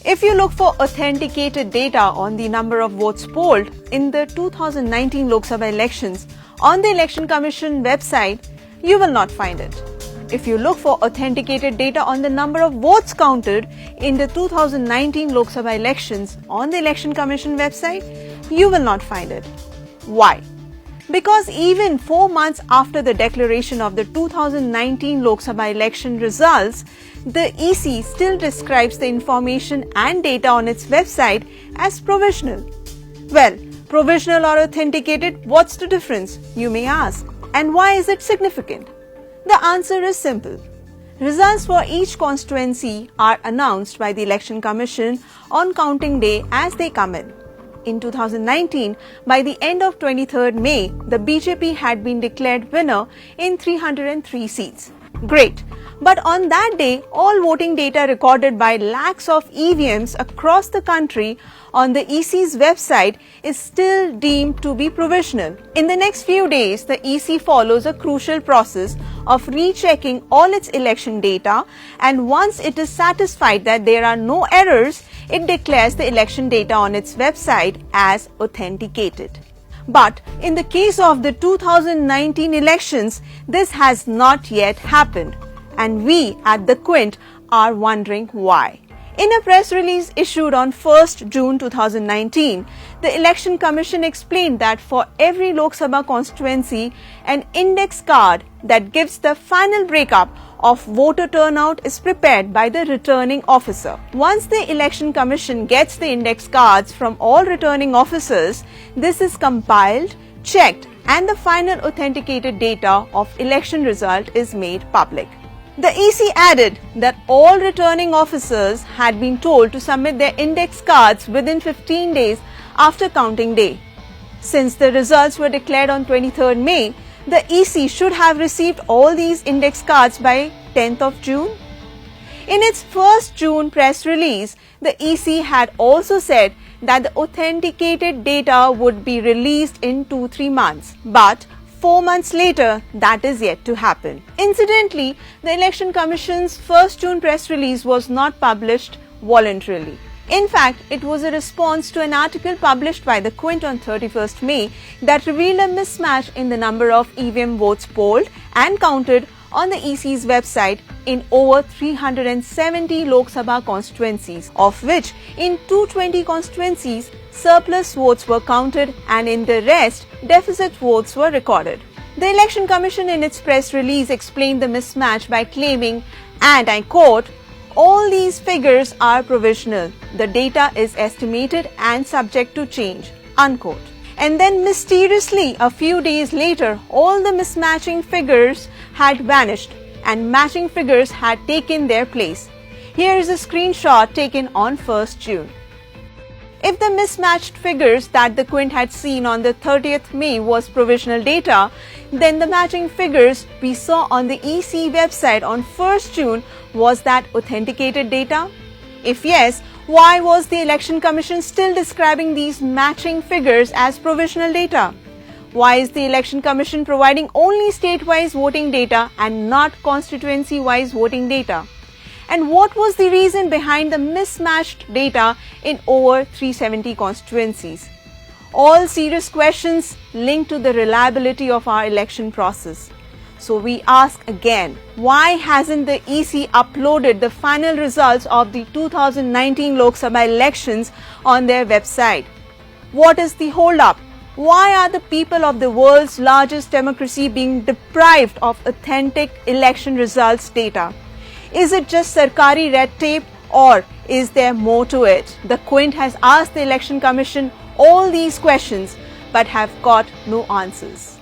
If you look for authenticated data on the number of votes polled in the 2019 Lok Sabha elections on the Election Commission website, you will not find it. If you look for authenticated data on the number of votes counted in the 2019 Lok Sabha elections on the Election Commission website, you will not find it. Why? Because even 4 months after the declaration of the 2019 Lok Sabha election results, the EC still describes the information and data on its website as provisional. Well, provisional or authenticated, what's the difference, you may ask? And why is it significant? The answer is simple. Results for each constituency are announced by the Election Commission on counting day as they come in. In 2019, by the end of 23rd May, the BJP had been declared winner in 303 seats. Great. But on that day, all voting data recorded by lakhs of EVMs across the country on the EC's website is still deemed to be provisional. In the next few days, the EC follows a crucial process of rechecking all its election data, and once it is satisfied that there are no errors, it declares the election data on its website as authenticated. But in the case of the 2019 elections, this has not yet happened, and we at the Quint are wondering why. In a press release issued on 1st June 2019, the Election Commission explained that for every Lok Sabha constituency, an index card that gives the final breakup of voter turnout is prepared by the returning officer. Once the Election Commission gets the index cards from all returning officers, this is compiled, checked, and the final authenticated data of election result is made public. The EC added that all returning officers had been told to submit their index cards within 15 days after counting day. Since the results were declared on 23rd May, the EC should have received all these index cards by 10th of June. In its 1st June press release, the EC had also said that the authenticated data would be released in 2-3 months. But 4 months later, that is yet to happen. Incidentally, the Election Commission's 1st June press release was not published voluntarily. In fact, it was a response to an article published by the Quint on 31st May that revealed a mismatch in the number of EVM votes polled and counted on the EC's website in over 370 Lok Sabha constituencies, of which in 220 constituencies, surplus votes were counted and in the rest, deficit votes were recorded. The Election Commission in its press release explained the mismatch by claiming, and I quote, "All these figures are provisional. The data is estimated and subject to change," unquote. And then mysteriously, a few days later, all the mismatching figures had vanished and matching figures had taken their place. Here is a screenshot taken on 1st June. If the mismatched figures that the Quint had seen on the 30th May was provisional data, then the matching figures we saw on the EC website on 1st June, was that authenticated data? If yes, why was the Election Commission still describing these matching figures as provisional data? Why is the Election Commission providing only state-wise voting data and not constituency-wise voting data? And what was the reason behind the mismatched data in over 370 constituencies? All serious questions linked to the reliability of our election process. So we ask again, why hasn't the EC uploaded the final results of the 2019 Lok Sabha elections on their website? What is the hold-up? Why are the people of the world's largest democracy being deprived of authentic election results data? Is it just Sarkari red tape, or is there more to it? The Quint has asked the Election Commission all these questions but have got no answers.